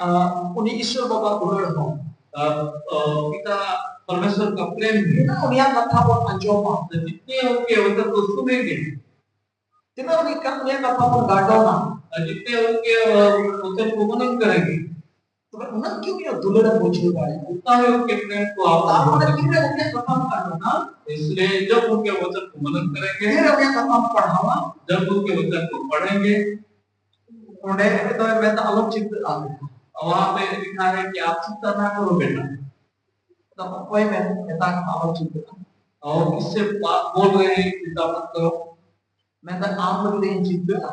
उन्हीं ईश्वर बाबा दुलड़ हो पिता परमेश्वर का प्रेम है उन्हीं कथा को अंजोमा जितने उनके वचन को सुनेंगे जितने उन्हीं कथा को गाड़ोना जितने उनके वचन को मनन करेंगे तो उन्हें क्यों ये दुलड़ बुझू गाड़े उतना ही उनके प्रेम को आप उन्हें क्यों उन्हें कथा गाड़ोना इसलिए जब उनके वचन को मनन करेंगे फिर उन्हें कथा पढ़ावा जब उनके वचन को पढ़ेंगे उन्हें तो मैं तो आलोचित आ गया वहां पे लिखा है कि आप चिंता ना करो बेटा तो कोई मैं आलोचित और किससे बात बोल रहे हैं चिंता मत करो मैं तो आप लोग लिए चिंता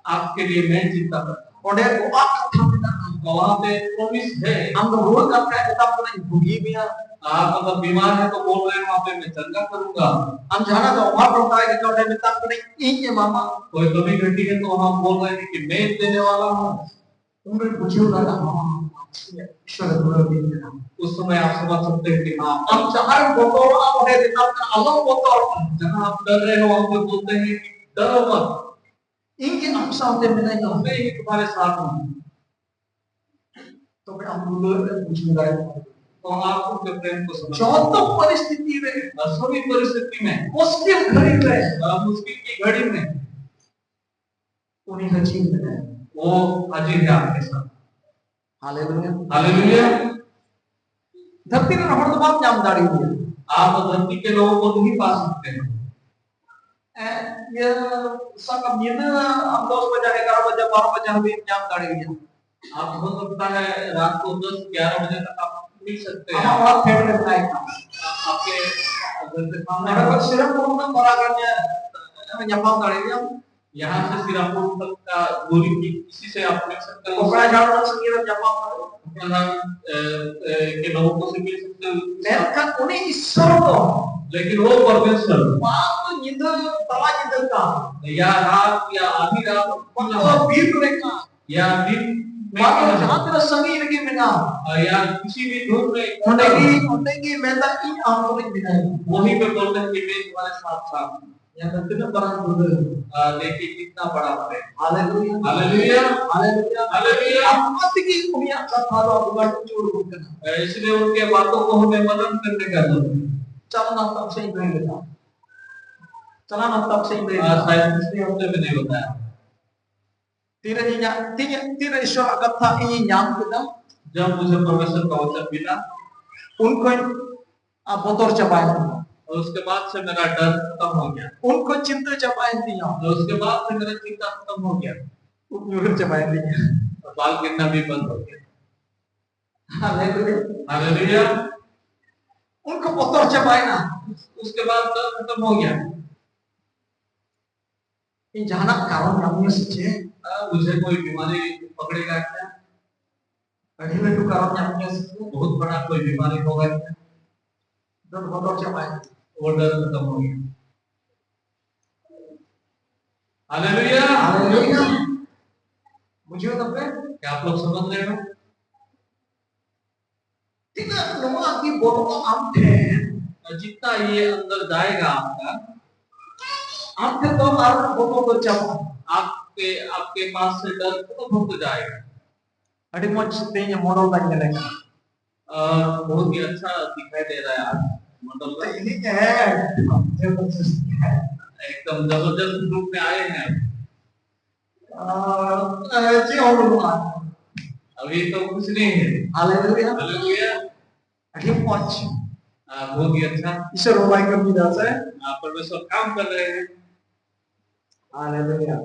आपके लिए मैं चिंता करता उन्हें वो कथा में वहां पे प्रॉमिस है हम रोज अपने किताब को भूगी भी आप अगर बीमार है तो बोल रहे हैं वहां पे मैं चंगा करूंगा हम जाना तो वहां होता है कि तो मैं किताब को नहीं ये मामा कोई कमी घटी है तो हम बोल रहे हैं कि मैं देने वाला हूं उन्हें पूछियो ना ईश्वर गुरु देना उस समय आप समझ सकते हैं कि हां हम जहां बोलो आप उन्हें किताब का अलग बोतो जहां आप डर रहे हो वहां पे बोलते हैं कि डरो मत इनके अक्सर होते मिलेगा मैं ही तुम्हारे साथ हूं तो मैं हम गुरु पूछूंगा तो आप उनके प्रेम को समझ जो परिस्थिति में सभी परिस्थिति में मुश्किल घड़ी में मुश्किल की घड़ी में उन्हीं हजीर में है वो हाजिर है आपके साथ हालेलुया हालेलुया धरती में रहने तो बात नामदारी हुई आप धरती के लोगों को नहीं पा सकते हैं ये सब अब ये ना हम 10 बजे 11 बजे 12 बजे हम नामदारी हुई आप हो सकता है रात को 10-11 बजे तक आप मिल सकते हैं हमारा फेवरेट नाइट आपके घर के सामने अगर सिर्फ उतना बड़ा करने हमें जमाव करेंगे यहाँ से सिरापुर तक का दूरी की किसी से आप मिल सकते हैं कपड़ा झाड़ना संगीत जमाव करो के लोगों को से मिल सकते हैं लेकिन उन्हें ईश्वर को लेकिन वो परमेश्वर बात निधर तवा निधर का या रात या आधी रात तो बीत का या दिन में जहाँ तेरा संगी लगे बिना या किसी भी धूप में उन्हें मैं तक इन आंतरिक बिना वही पे बोलते हैं कि मैं तुम्हारे साथ था या कितना बड़ा गुरु देखिए कितना बड़ा है हालेलुया हालेलुया हालेलुया हालेलुया आप की दुनिया का थालो बुगाड़ चोर करना इसलिए उनके बातों को हमें मनन करने का जरूरत है चलना तब से ही नहीं चलाना तब से ही नहीं शायद पिछले हफ्ते में नहीं बताया तीन ईश्वर कथा ये नाम किया जब मुझे परमेश्वर का वचन मिला उनको बोतोर चबाया और उसके बाद से मेरा डर खत्म हो गया उनको चिंता चबाया दिया और उसके बाद से मेरा चिंता खत्म हो गया उनको चबाया दिया और बाल गिरना भी बंद हो गया हालेलुया हालेलुया उनको बोतोर चबाया उसके बाद डर खत्म हो गया ये जाना कारण हमने सोचे मुझे कोई बीमारी पकड़ेगा क्या अभी में तो कारण हमने सोचे बहुत बड़ा कोई बीमारी होगा क्या डर बोतोर चबाया वो डर खत्म हो गया हालेलुया हालेलुया मुझे तो पे क्या आप लोग समझ रहे हो तीन लोगों की बोतल हम थे जितना ये अंदर जाएगा आपका आपके तो कारण बोतल तो चबा आपके आपके पास से डर खत्म होते जाएगा अड़ी मुझ तेज मॉडल बन जाएगा बहुत ही अच्छा दिखाई दे रहा है आज मॉडल एकदम जबरदस्त रूप में आए हैं अभी तो कुछ नहीं है हालेलुया हालेलुया अड़ी पहुंच बहुत ही अच्छा ईश्वर भाई का विदास है परमेश्वर काम कर रहे हैं हालेलुया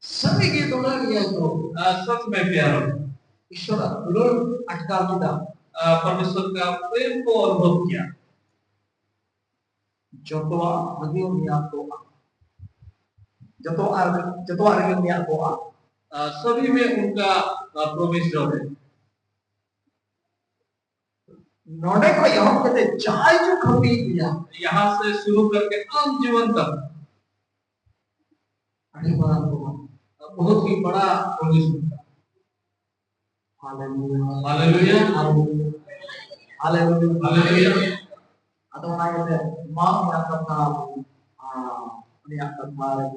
सभी की दुनिया लिया तो सच में प्यारो ईश्वर लोग अटका किया परमेश्वर का प्रेम को अनुभव किया जो तो आगे दुनिया को जो तो आगे दुनिया को सभी में उनका प्रवेश जो है नोडे को यहाँ कहते चाय जो खबी दिया यहाँ से शुरू करके अंत जीवन तक अरे बड़ा बहुत ही बड़ा प्रवेश होता hallelujah hallelujah hallelujah hallelujah atau naik deh mau yang kata ini yang kemarin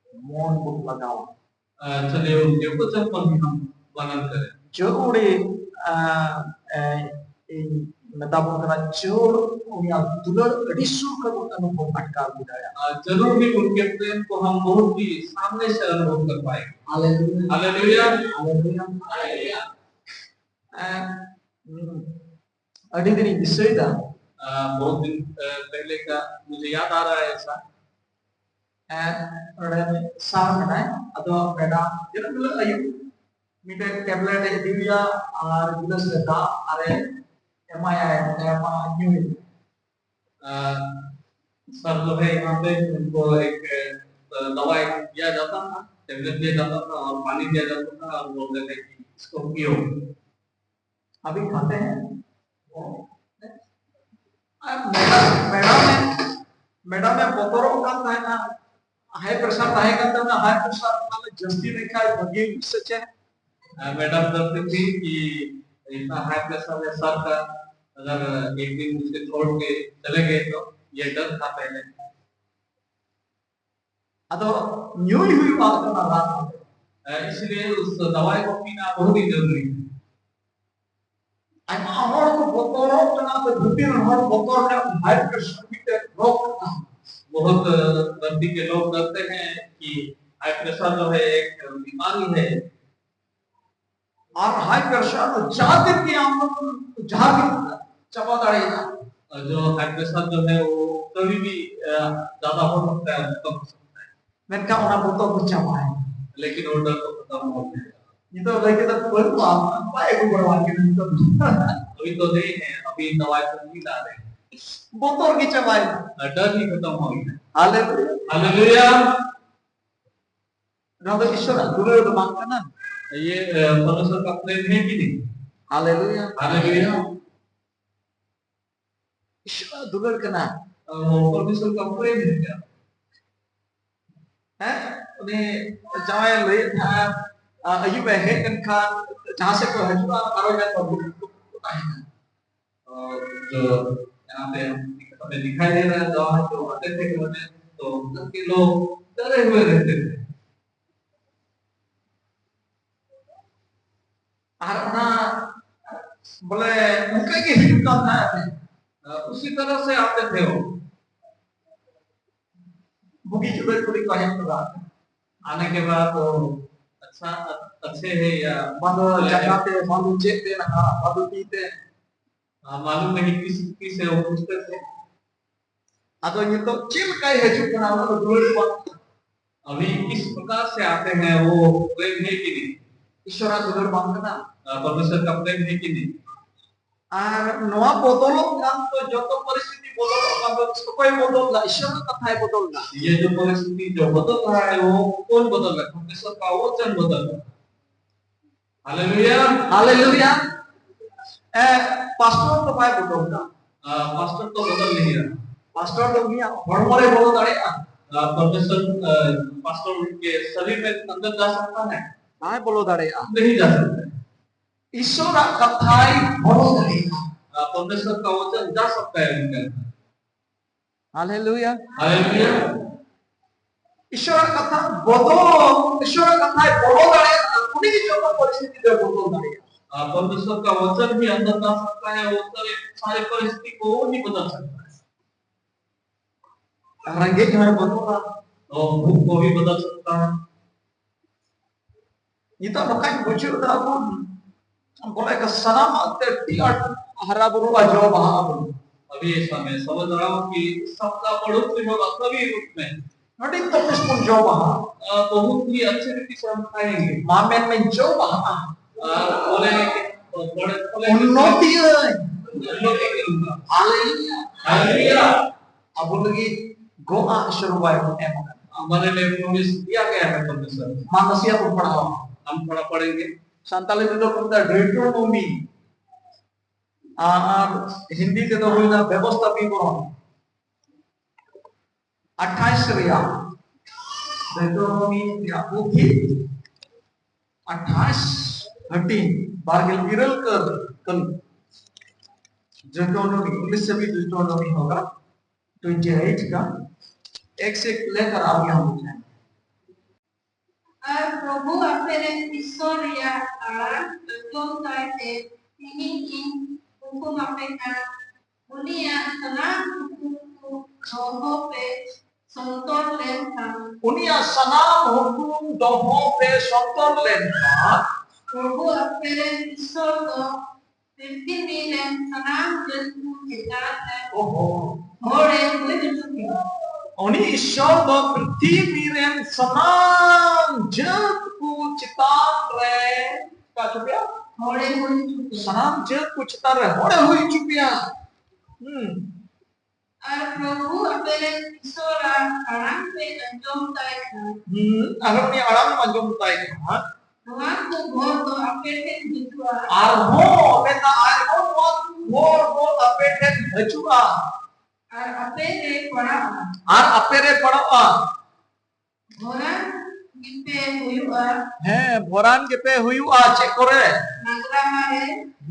mohon buk lagaw चलिए उनके वचन पर भी हम वर्णन करें। जरूरी मेताबन करा जोर उनिया दुलर अडिसु का अनुभव अटका बुदाया। जरूर भी उनके प्रेम को हम बहुत ही सामने से अनुभव कर पाएंगे। Hallelujah hallelujah hallelujah hallelujah. अड़ी दिन विषय दा बहुत दिन पहले का मुझे याद आ रहा है ऐसा। सार में अदो बेटा जरा बिल अयु मिटे टैबलेट दिया और गिलास लेता अरे एमा न्यू सर जो है यहाँ पे उनको एक दवाई दिया जाता था, टेबलेट दिया जाता था और पानी दिया जाता था और बोलते थे कि इसको पियो। अभी खाते हैं मैडम में बोतरों का था ना हाई प्रेशर था ना हाई प्रेशर वाले जल्दी नहीं खाए बगी सच है। मैडम कहती थी कि इतना हाई प्रेशर है सर का, अगर एक दिन उसे छोड़ के चले गए तो ये डर था पहले। अदो न्यू हुई बात करना रात इसलिए उस दवाई को पीना बहुत ही जरूरी है। आइमा हमारे को बोतरों का तो बुद्धि हमारे बोतरों का हाई प्रेशर भी ते रोक ना बहुत गलती के लोग करते हैं कि हाई प्रेशर जो है एक बीमारी है और हाई प्रेशर जाते कि हम जाते चबा दाड़ेगा। जो हाई प्रेशर जो है वो कभी भी ज्यादा हो सकता है, कम हो सकता है। मैं क्या उन्हें बोतल को चबाए लेकिन वो डर तो खत्म हो गया। ये तो लेके तो कोई बात पाए को बर्बाद के नहीं तो अभी तो नहीं है, अभी दवाई तो नहीं ला रहे, बोतल की चबाए डर ही खत्म हो गया। Hallelujah hallelujah. ना तो ईश्वर दूर तो मांगता ना ये परमेश्वर का प्रेम है कि नहीं? Hallelujah hallelujah. ईश्वर दूर करना परमेश्वर का प्रेम है क्या? है उन्हें जाए ले था अयुब है इनका जहाँ से कोई हजूरा करो जाए तो जो यहाँ पे हमें दिखाई दे रहा है जहाँ जो आते थे तो उनके लोग डरे हुए रहते थे। बोले उनका के हिट का था उसी तरह से आते थे वो। बुगी चुड़े पूरी का हिट का आने के बाद तो अच्छा अच्छे है या बादो जगाते बादो चेते ना बादो पीते मालूम नहीं किस से वो पूछते थे। अतो ये तो चिल का है जो बना वो दूर अभी किस प्रकार से आते हैं वो प्रेम है कि नहीं? ईश्वर दूर मांगना परमेश्वर का प्रेम है कि नहीं? আর নোয়া বদলও কাম তো যত পরিস্থিতি বদল कोई बदल ना ईश्वर का कथा है बदल ना ये जो परिस्थिति जो बदल रहा है वो कौन बदल रहा है? परमेश्वर का वचन बदल रहा है। हालेलुया हालेलुया पास्टर तो पाए बदल ना पास्टर तो बदल नहीं रहा। पास्टर तो गया हड़मड़े बोलो दाड़े परमेश्वर पास्टर के शरीर में अंदर जा सकता है? हां बोलो दाड़े नहीं जा सकता। ईश्वर का कथा ही बोलो दाड़े परमेश्वर का वचन जा सकता है उनके अंदर। Hallelujah hallelujah. ईश्वर का कथा बोलो ईश्वर का कथा बोलो दाड़े उन्हीं की जो परिस्थिति दे बोलो दाड़े परमेश्वर का वचन भी अंदर जा सकता है, वो सारे परिस्थिति को नहीं बदल सकता है। रंगे के मैं बोलूंगा और भूख को भी बदल सकता है। ये तो मकान बुझो दा बोले का सलाम आते टियाट हरा बुरुआ जो वहां अभी ऐसा मैं समझ रहा हूँ कि सबका बढ़ोतरी होगा सभी रूप में। नोटिस तो कुछ जो वहां बहुत ही अच्छे रीति से हम खाएंगे। मामेन में जो वहां बोले बड़े उन्नति है करूंगा। Hallelujah hallelujah. अब लगी गोआ शुरू हुआ है हमारे लिए प्रॉमिस दिया गया है परमेश्वर। मानसिया को पढ़ाओ हम थोड़ा पढ़ेंगे। संताली में तो कहता ड्रेटोनोमी हिंदी के तो बोलना व्यवस्था विवरण 28 रिया ड्रेटोनोमी या बुद्धि 28 13 बारगिल विरल कर कल ड्रेटोनोमी इंग्लिश से भी ड्रेटोनोमी होगा 28 का एक से लेकर आगे हम जाएंगे प्रभु अपने ईश्वर या अंजों ताइते tingin hukum mereka dunia senang hukum doho pe sontor lentang उनिया सनाम हुकुम दोहों पे संतर लेना प्रभु अपने ईश्वर को पृथ्वी में senang जंतु चिताते ओहो होड़े हुए चुके उनी ईश्वर दो पृथ्वी रेन सनाम जग को चितान रे का चुपिया होड़े हुए चुके सनाम जग को चितान रे होड़े हुई चुपिया और प्रभु अपने ईश्वर आराम पे अंजों ताइते अगर उन्हें आराम मंजूर ताई था Tuhan ku bor to apete jua arho beta arho bor apete hajua ar apete pada ar apere padawa orang gipe huyua है भोरान के पे हुआ चेक करे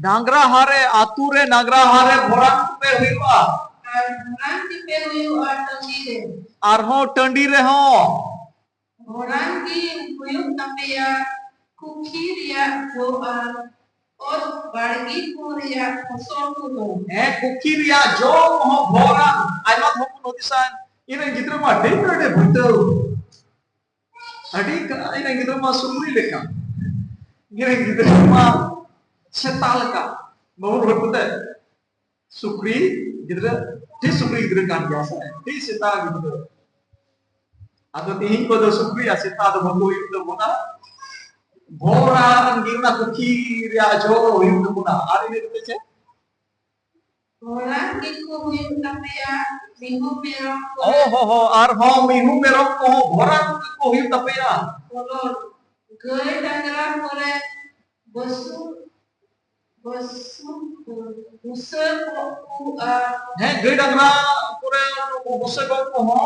नागरा हारे आतुरे नागरा हारे भोरान पे हुआ ar orang gipe huyua tangire आरहो टंडी रे हो orang ki huyuk tapia kukiria doa और बाड़गी कुरिया फसल कुलो है कुकिरिया जो हो भोरा आइमा हो नोटिसान इन गिद्र मा डेटडे भटो अडी का इन गिद्र मा सुमुरी लेका इन गिद्र मा सेताल का बहुत भटते सुक्री गिद्र ती सुक्री गिद्र कान बिasa ती सेता गिद्र atau tihin ko do supriya sita do bago yudo muna bora angirna kukiria jo yudo muna ari ne teche orang kiku huyuk tapia minggu merong हो आर हो मिहु मेरो को भोरा को हुई तपया kolor gai dangara kore bosu bosu busur ku है गडगरा पूरे बसे को हो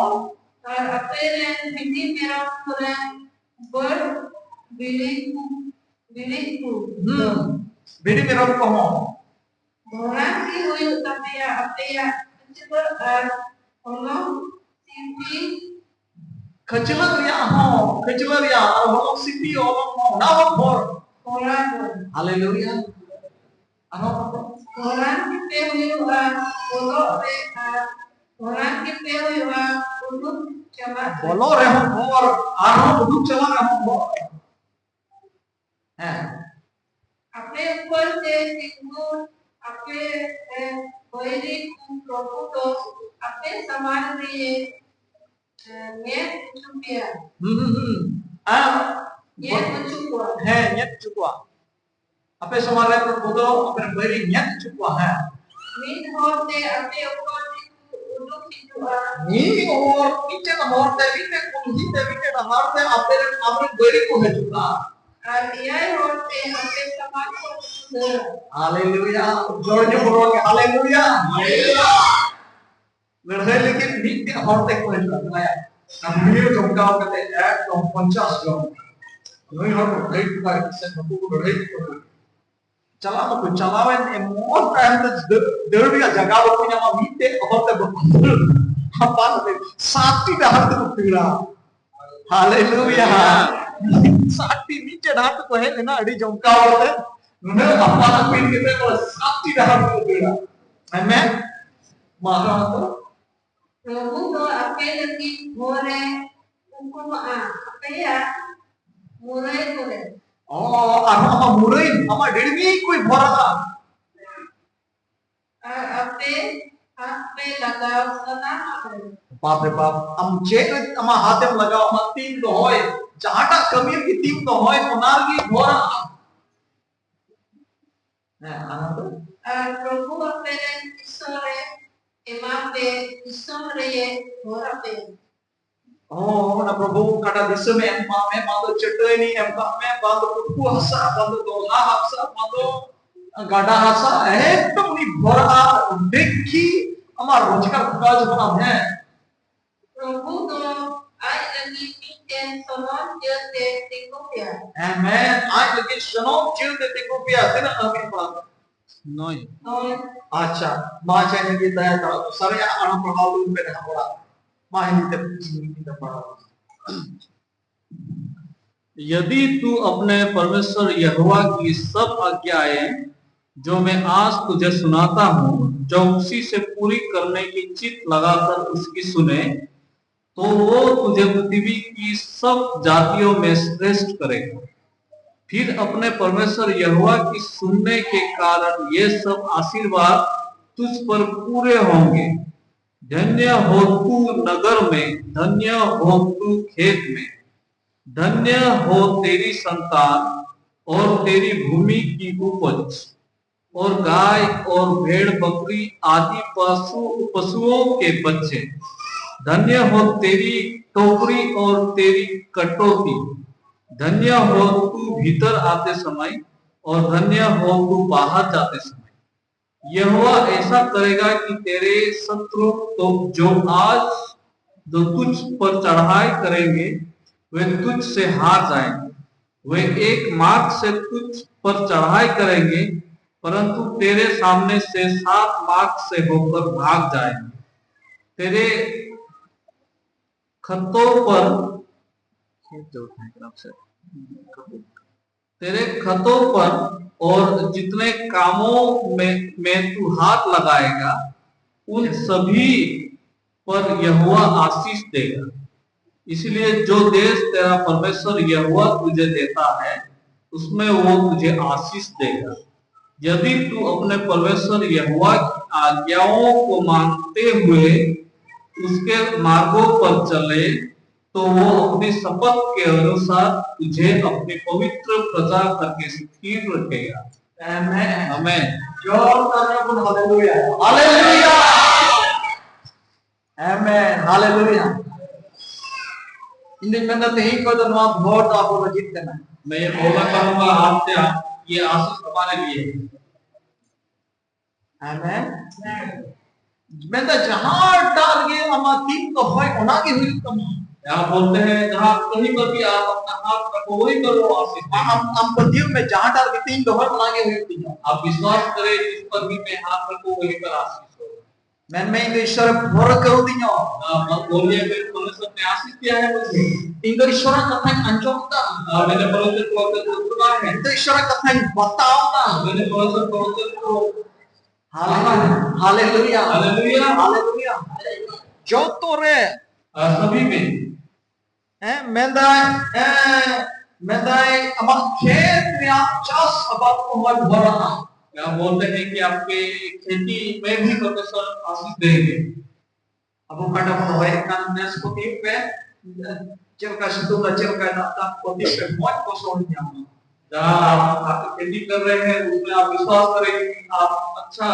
और अपने बिल्ली मेरा पूरा बर बिल्ली ku बेडी मेरो को हो orang ki huyuk tapia apia coba tolong TV खचलरिया हो खचलरिया और हो सिटी ओलो हो ना हो भोर orang हालेलुया अनो orang kita huyuk polo pe orang kita huyuk untuk coba बोलो रे हो भोर आरो दुख चला रे हो भोर हैं अपने ऊपर से सिंगूर अपने कोयरी प्रभु तो अपने समान लिए ये चुपिया ये चुपवा है nyet चुपवा अपे समारे पर बोलो अपने बड़ी nyet चुपवा है मीन होते अपने ऊपर उडुक चुपवा नी और नीचे ना होते नीचे ना हारते अपने बड़ी को है चुपवा और ये होते अपने समान को हालेलुया जोर जो बोलो के हालेलुया लड़ाई लेकिन नीचे होते को है चुपवा यार हम वीडियो जमकाओ करते एक तो 50 लोग नहीं हो लड़ाई का किसी को लड़ाई को चला मत चलावे मोर टाइम तो दर भी जगह वो पुnya ma mite होते apa nanti sakti dah tu pira haleluya sakti नीचे dah tu है ना अड़ी जमका होते न apa nak pin kita kalau sakti dah tu pira amen मारा तो प्रभु तो आपके लगी मोरे हुकुम apa ya murai kore oh ama murai ama dermi कोई भरा आपे लगाव सना बाप रे बाप हम चेक अमा हाथे में लगाओ हम तीन तो होए जहाटा कमीर की तीन तो होए पुनार की भरा है आनंद प्रभु अपने ईश्वरे एमापे ईश्वरे ये भरा पे oh na प्रभु काटा दिशा में एम में मातो चटई नहीं एम का में बांधो कुकु हसा बांधो दोला हसा बांधो गाड़ा हसा एकदम नहीं भरा देखी हमारा रोजगार का जो बना है प्रभु तो आज लगी पीते सोनों जलते देखो प्यार amen आज लगे शनों चिल देते को पिया दिन आगे पड़ा नहीं और अच्छा माँ चाहिए कि दया करो सारे आना प्रभाव रूप में रहना पड़ा माँ ही नहीं तब नहीं तब पड़ा यदि तू अपने परमेश्वर यहोवा की सब आज्ञाएं जो मैं आज तुझे सुनाता हूँ, जो उसी से पूरी करने की चित लगाकर उसकी सुने, तो वो तुझे पृथ्वी की सब जातियों में श्रेष्ठ करेगा। फिर अपने परमेश्वर यहोवा की सुनने के कारण ये सब आशीर्वाद तुझ पर पूरे होंगे। धन्य हो तू नगर में, धन्य हो तू खेत में, धन्य हो तेरी संतान और तेरी भूमि की उपज, और गाय और भेड़ बकरी आदि पशुओं के बच्चे। धन्य हो तेरी टोकरी और तेरी कटोती, धन्य हो तू भीतर आते समय और धन्य हो तू बाहर जाते समय। यहोवा ऐसा करेगा कि तेरे शत्रु तो जो आज जो तुझ पर चढ़ाई करेंगे वे तुझ से हार जाएंगे। वे एक मार्ग से तुझ पर चढ़ाई करेंगे, परंतु तेरे सामने से 7 मार्ग से होकर भाग जाएंगे। तेरे खतों पर तेरे खतों पर और जितने कामों में तू हाथ लगाएगा उन सभी पर यहोवा आशीष देगा। इसलिए जो देश तेरा परमेश्वर यहोवा तुझे देता है उसमें वो तुझे आशीष देगा, यदि तू अपने परमेश्वर यहोवा की आज्ञाओं को मानते हुए उसके मार्गों पर चले, तो वो अपनी शपथ के अनुसार तुझे अपनी पवित्र प्रजा करके स्थिर रखेगा। आमेन। आमेन। हालेलुया, हालेलुया, आमेन, हालेलुया। इन दिन में तेही को तो नवा बहुत आपको जीत देना। मैं ये बोला करूंगा आपसे, ये आशीष हमारे लिए है। आमेन। मैं तो जहां डाल गए हम तीन तो होय ओना की हुई तुम। यहाँ बोलते हैं जहाँ कहीं पर भी आप अपना हाथ रखो वहीं पर वो आशीष देगा। हम पतियों में जहां डाल के तीन तो होय ओना की हुई तुम। आप विश्वास करें जिस पर भी मैं हाथ रखूं वहीं पर आशीष होगा। मैं इन ईश्वर भर करो दियो। मत बोलिए मेरे परमेश्वर ने आशीष दिया है मुझे। इन ईश्वर कथा अंजोता। मैंने परमेश्वर को सुना है। इन ईश्वर कथा बताओता। मैंने परमेश्वर को हालेलुया, हालेलुया, हालेलुया। जो तो रे सभी में मेदाय अमर खेत में आप चास अबाद को मत भरना। यहाँ बोलते हैं कि आपके खेती में भी परमेश्वर आशीष देंगे। अब वो काटा को होए kan nesपति पे चरका सितुला चरका नाता पति पे मौत को सोनिया। जहाँ आप खेती कर रहे हैं उसमें आप विश्वास करेंगे कि आप अच्छा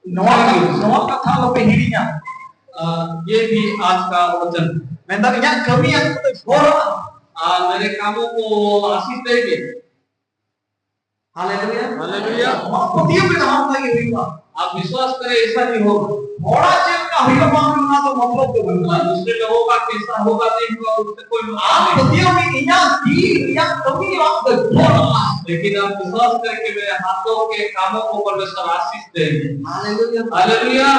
नवा कथा लो पे हिरिया। ये भी आज का वचन। मैं तब यहाँ कमी है तो बोलो मेरे कामों को आशीष देंगे। Hallelujah, hallelujah. पतियों पे हम लगे हुई बात। आप विश्वास करें ऐसा नहीं होगा। थोड़ा चीज का हुआ मांगना तो मतलब तो बनना। दूसरे लोगों का कैसा होगा नहीं होगा उससे कोई आप पतियों में यहाँ कमी आप बोलना। लेकिन आप विश्वास करके मेरे हाथों के कामों को परमेश्वर आशीष देंगे। Hallelujah, hallelujah.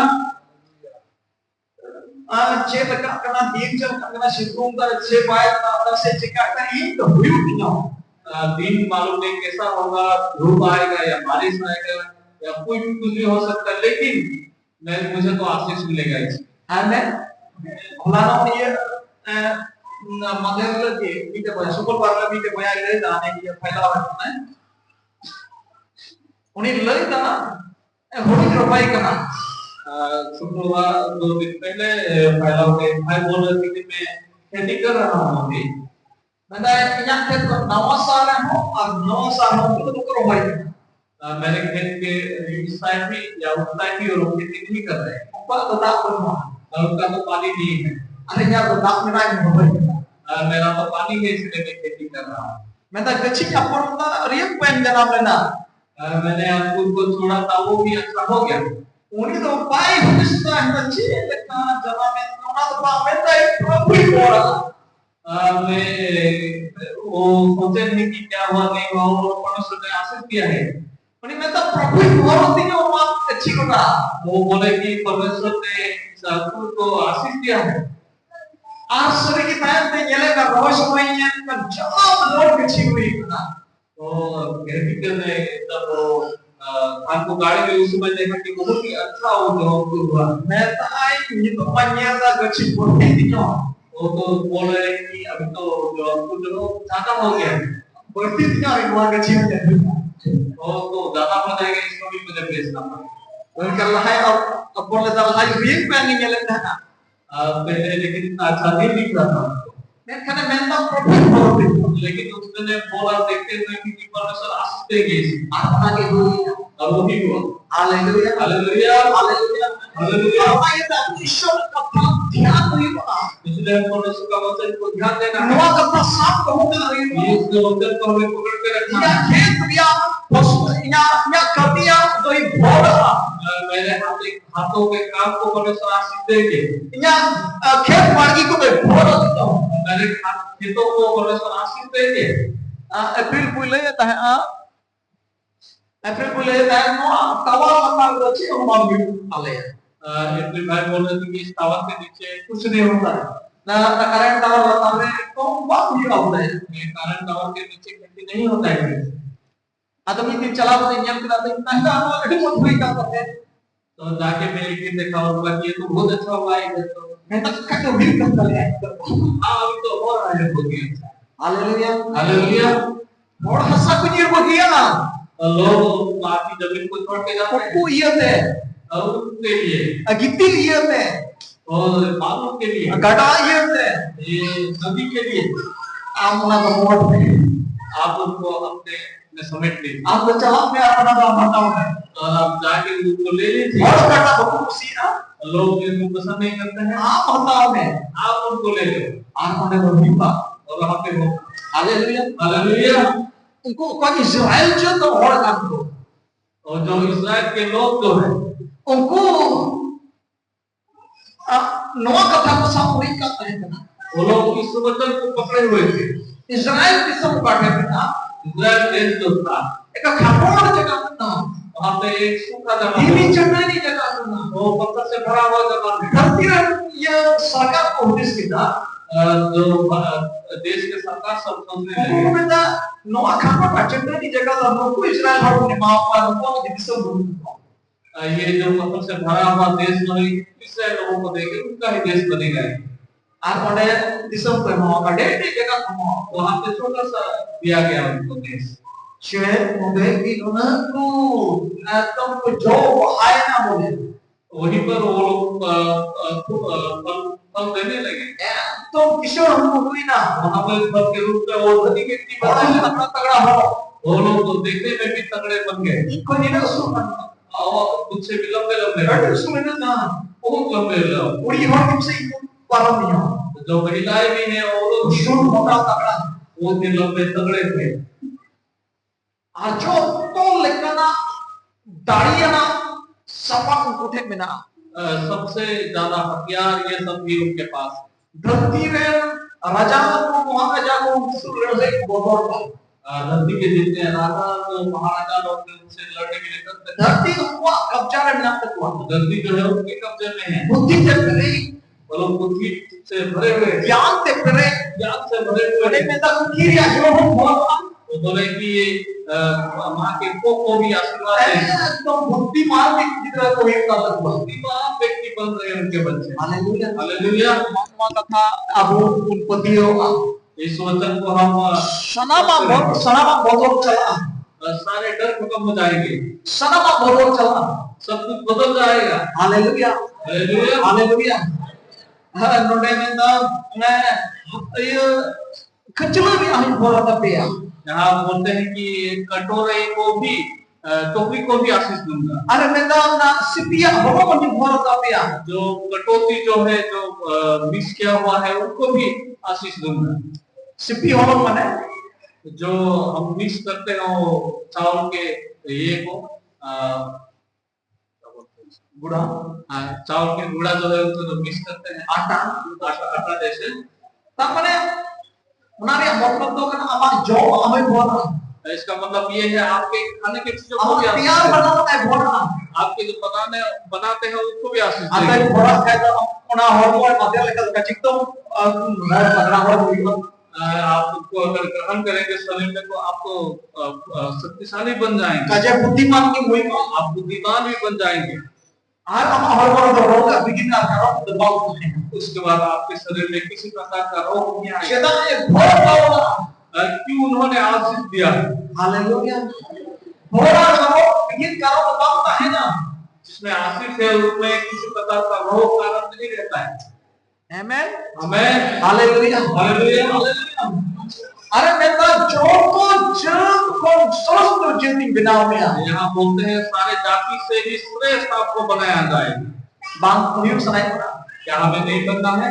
चे लगा करना दिन चल करना शिकूं का चे बाय का से चिका का इन तो हुई नहीं। दिन मालूम नहीं कैसा होगा, धूप आएगा या बारिश आएगा या कोई भी कुछ भी हो सकता है, लेकिन मुझे तो आशीष मिलेगा इससे। आमेन। खुलाना ये मगर के बीते बया सुपर पार्लर बीते बया ले जाने की फैला है ना। उन्हें लग था होली रुपए का शुक्रवार 2 दिन पहले फैला हुआ भाई बोल रहे थे कि मैं खेती कर रहा हूँ अभी। मैंने यहाँ खेत को 9 साल हो और 9 साल हो तो करो भाई। मैंने खेत के इस साइड भी या उस साइड भी और खेती नहीं कर रहे हैं। ऊपर तो दाग बनवा और उनका तो पानी नहीं है। अरे यार तो दाग में नहीं भाई। मेरा तो पानी है इसलिए मैं खेती कर रहा हूँ। मैं तो कच्ची अपन का रियल पेन जना लेना। मैंने अंकुर को छोड़ा था वो भी अच्छा हो गया। उन्हीं तो पाई हुस्ता है अच्छी लेकिन जमा में ना तो पा में तो एक प्रॉफिट हो रहा। मैं वो सोचे नहीं कि क्या हुआ नहीं हुआ और परमेश्वर ने आशीष दिया है। उन्हीं में तो प्रॉफिट हो रही है और बात अच्छी होगा। वो बोले कि परमेश्वर ने अंकुर को आशीष दिया है। Asri kita ente nyele ka roy semuanya kan jauh lot kecil huई तो केमिकल में तब आपको गाड़ी में उस समय देखा कि बहुत ही अच्छा वो जॉब हुआ। मैं तो आई ये तो पन्यादा kecil putih nya वो तो बोल रहे हैं कि अभी तो जॉब को जो ज्यादा हो गया है। putih nya luar kecil ya तो ज्यादा हो जाएगा इसको भी मुझे बेचना पड़ेगा। और kalau hai अब बोले तो hai bien pengen nyele ना पहले लेकिन इतना अच्छा नहीं दिख रहा था। मैं खाने mental problem लेकिन उसने बोला देखते हुए कि परमेश्वर आशीष देंगे apa ke dunia और वो भी हुआ। haleluya hallelujah haleluya hallelujah. apa yang tak ईश्वर का काम ध्यान हुई इसलिए परमेश्वर का वचन को ध्यान देना है। Noah kata sab कहूँगा ये वचन को हमें पकड़ के रखना या है। खेत या या कटिया तो ही भोला मेरे हाथों के काम को परमेश्वर आशीष देंगे। या खेत मार्गी को तो भोला देता हूँ मेरे खेतों को परमेश्वर आशीष देंगे। अप्रैल बुले ता है अप्रैल बुले ता है नो तवा लगा रची हम मांगी आले एप्रिल भाई बोल रहे थे कि इस टावर के नीचे कुछ नहीं होता है। ना करंट टावर लगा में तो बात ही होता है ये करंट टावर के नीचे खेती नहीं होता है। आदमी दिन चला तो नियम के लाते इतना का हम बहुत हुई का करते हैं तो जाके मैं एक दिन देखा और बोला कि ये तो बहुत अच्छा हुआ है इधर तो। मैं तो कट भी करता है हाँ अभी तो हो रहा है बहुत ही अच्छा। Hallelujah hallelujah. और हंसा कुछ ये बगिया लोग बाकी जमीन को छोड़ के जाते हैं को ये थे और उनके लिए गिट्टी ये थे और बालू के लिए गड़ा ये थे ये नदी के लिए आमना तो मोट में आप उनको अपने में समेट लीजिए। आप तो चला मैं अपना नाम बताऊं और आप जाके उनको ले लीजिए। और कटा बहुत सीना लोग इनको पसंद नहीं करते हैं। आप बताओ मैं आप उनको ले लो आप उन्हें बंदीपा और वहां पे हो। Hallelujah hallelujah. उनको कौन इस्राएल जो तो और काम को और जो इस्राएल के लोग जो है उनको नोआ कथा को सब वही करते हैं ना वो लोग इस वचन को पकड़े हुए थे। इस्राएल की सब काटे ना इस्राएल देश जो था एक खापोड़ जगह ना वहां पे एक सूखा जगह धीमी चट्टानी जगह ना वो पत्थर से भरा हुआ जगह था। धरती ये सरकार को उद्देश्य किया जो देश के सरकार सब सोचने लगे उन्होंने ना नोआ खापोड़ चट्टानी जगह ना को इस्राएल हर ने माफ कर को जिससे ये जो पत्थर से भरा हुआ देश नहीं इसराइल लोगों को देखे उनका ही देश बनेगा। और उन्हें दिसम पे माफ कर दे जगह को वहां पे छोटा सा दिया गया उनको देश। शेर मुझे कि उनको तुमको जो आए ना बोले वहीं पर वो लोग फल देने लगे। तो किशोर हमको हुई ना वहां पर फल के रूप में वो धनी व्यक्ति बन गए। अपना तगड़ा हो वो लोग तो देखने में भी तगड़े बन गए इनको नहीं ना सुन और मुझसे भी लंबे लंबे अरे सुन ना बहुत लंबे लंबे। पूरी हो तुमसे इनको पालन नहीं हो जो महिलाएं भी हैं वो लोग सुन मोटा तगड़ा वो भी लंबे तगड़े थे। और जो तो लेकना दाढ़ी ना सपा उठे बिना सबसे ज्यादा हथियार ये सब भी उनके पास। धरती में राजा को वहां पे जाकर उनसे लड़ने को बहुत धरती के जितने राजा तो महाराजा लोग थे उनसे लड़ने के लिए करते थे। धरती हुआ कब्जा करना तक हुआ धरती जो है उनके कब्जे में है। बुद्धि से भरे वो लोग बुद्धि से भरे हुए ज्ञान से भरे ज्ञान से भरे हुए बड़े में तक किरिया जो हम बोला वो बोले कि माँ के को भी आशीर्वाद है। तो बुद्धिमान व्यक्ति की तरह कोई कर सकता बुद्धिमान व्यक्ति बन रहे हैं उनके बच्चे। Hallelujah hallelujah. मामा कथा अब उत्पत्ति होगा इस वचन को हम सनामा बहुत चला सारे डर खत्म हो जाएंगे। सनामा बहुत चला सब कुछ बदल जाएगा। Hallelujah hallelujah. हालेलुया हाँ नोटे में तो मैं ये कचरा भी हम बोला था पिया यहाँ बोलते हैं कि कटोरे को भी टोकरी को भी आशीष दूंगा। अरे मैं तो ना सिपिया बहुत मुझे बोला था पिया जो कटोती जो है जो मिक्स किया हुआ है उनको भी आशीष दूंगा। सिपी होलो माने जो हम मिक्स करते हैं वो चावल के ये को गुड़ा चावल के गुड़ा जो है उसको जो मिक्स करते हैं आटा आटा जैसे तब माने उन्हारे मतलब तो करना हमारे जो हमें बोला इसका मतलब ये है आपके खाने की चीजों को अब भी आशीष तैयार देगा। बनाना है घोड़ा आपके जो बनाते हैं उसको भी आशीष ada देगा। घोड़ा है तो अपना hormone मध्य लेकर कचिक तो घर पकड़ा हुआ होगा आप उसको अगर ग्रहण करेंगे शरीर में तो आप तो शक्तिशाली बन जाएंगे, कजे बुद्धिमान की हुई आप बुद्धिमान भी बन जाएंगे। आज हम hormone तो रोग बिगिन करो दबाव है उसके बाद आपके शरीर में किसी प्रकार का रोग नहीं आएगा। शैतान एक घोड़ा होगा क्यों उन्होंने आशीष दिया? हालेलुया घोड़ा करो बिगिन करो दबाव है ना जिसमें आशीष है उसमें किसी प्रकार का रोग कारण नहीं रहता है। आमेन आमेन, हालेलुया हालेलुया, हालेलुया। अरे नेता जो तो जग को स्वस्थ जीती बनाओ में यहाँ बोलते हैं सारे जाति से ही श्रेष्ठ आपको बनाया जाएगा। बांग न्यू सनाई पड़ा क्या हमें नहीं बनना है?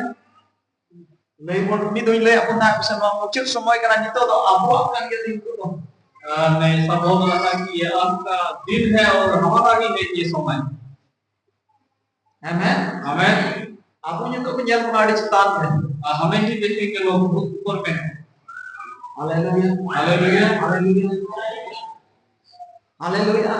नहीं बोल नहीं तो ले अपन ना bisa mau cek semua karena itu तो abu akan dia itu नहीं, सब बोल रहा था कि ये अंत का दिन है और हमारा ही है ये समय। आमेन आमेन। abunya tuh menyalurkan di setan kan हमें ही देखेंगे लोग ऊपर में हैं। Hallelujah hallelujah, hallelujah hallelujah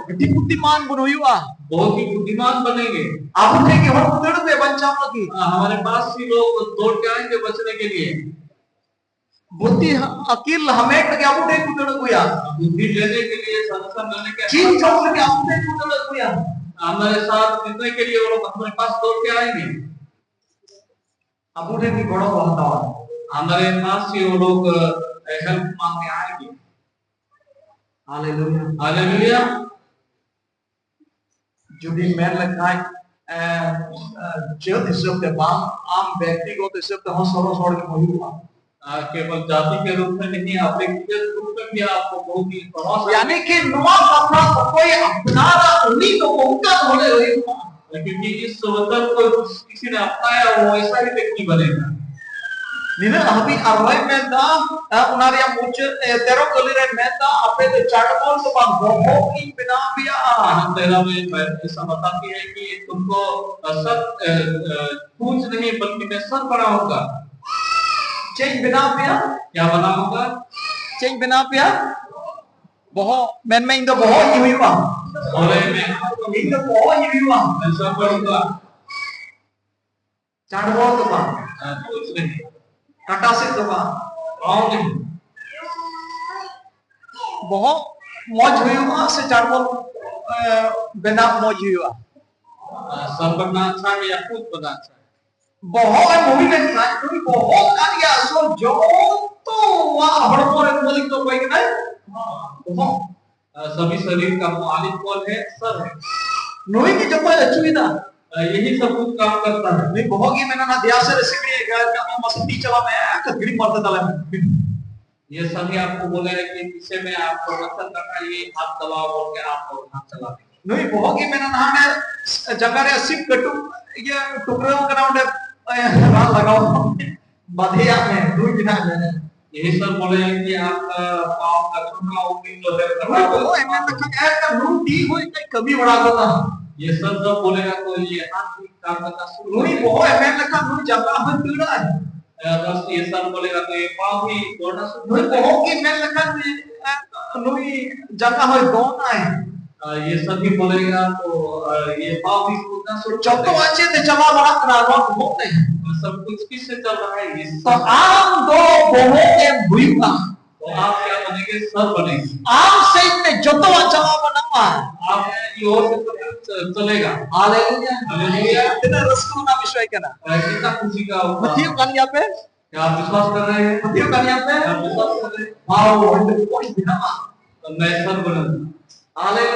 gede budiman bunuh yuah बहुत ही बुद्धिमान बनेंगे। abu kayak gimana betul tuh ya bancam lagi हमारे पास ही लोग दौड़ के आएंगे बचने के लिए। बुद्धि अकील हमें लगे abu kayak betul tuh ya बुद्धि लेने के लिए, संस्कार लेने के चीज लिए चौक लगे abu kayak betul tuh ya हमारे साथ जीतने के लिए वो लोग हमारे पास दौड़ के आएंगे। abu kayak gimana wartawan हमारे पास ही वो लोग हेल्प मांगने आएंगे। Hallelujah hallelujah. যদি মেন লেখায় যদি শব্দ बाम आम व्यक्तिगत शब्द हम सरल सरल होगा केवल जाति के रूप में नहीं, आप व्यक्तिगत रूप में भी आपको बहुत ही प्रभाव यानी कि नुआ अपना कोई अपना उन्हीं तो उनका होने रहेगा क्योंकि इस वचन को किसी ने अपनाया वो ऐसा ही व्यक्ति बनेगा। Nina habi arwai menda unaria muncul tero kelire menda apa itu cardamom तो bang bohong in bina biya तेरा में ऐसा बताती है कि तुमको सत पूछ नहीं बल्कि मैं सत बनाऊंगा। ceng bina biya क्या बनाऊंगा? ceng bina biya bohong men men itu bohong ibu bang बोले मैं itu bohong ibu bang मैं सब करूंगा। cardamom तो bang कुछ नहीं, kata sih तो bang पाँव नहीं। bohong moj हुआ से cardamom bina moj हुआ सब बनना अच्छा है या खुद बनना अच्छा है? bohong movie में था क्योंकि bohong kan ya so जो तो वहाँ हड़बड़ मलिक तो कोई नहीं bohong सभी शरीर का मालिक कौन है? सर है। नोई की जब मैं अच्छी था यही सब कुछ काम करता है। नहीं बहुत ही मैंने ना दिया से रेसिपी का मैं मस्ती चला मैं कतरी मरते तले में ये सभी आपको बोले हैं कि पीछे में आपको वचन करना, ये हाथ दबाओ बोल के आप हाथ चला दें। नहीं बहुत ही मैंने ना मैं जगह रे सिप कटू ये टुकड़ों का नाम रात लगाओ बधिया में दूर बिना मैंने यही सब बोले हैं कि आपका पाँव का टुकड़ा उंगली जो है वो मैं तो कह का रूम दी हुई कभी बड़ा होता ये सब जब बोलेगा तो ये हाथ भी काम करना शुरू नहीं बहुत मैं लगा रूम जगह में पीड़ा है बस ये सब बोलेगा तो ये पाँव भी दौड़ना शुरू नहीं कर देगा। बहुत ही मैं लगा नहीं जगह में दौड़ना है ये सभी बोलेगा तो ये पाँव भी कूदना शुरू कर चौथो देगा। अच्छे थे चला बड़ा करावा बहुत है सब कुछ किससे चल रहा है? ये तो आम दो बोहो के भुइमा तो आप क्या बनेंगे? सर बनेंगे। आम सहित में जोतो चला बनावा आप ये और से चलेगा। Hallelujah hallelujah. इतना रस्को ना विश्वास करना कितना खुशी का होगा। मथियो कान यहाँ पे क्या आप विश्वास कर रहे हैं? मथियो कान यहाँ पे आप विश्वास कर रहे हैं? वाओ कोई बिना तो मैं सर बनूंगा। हालेलुया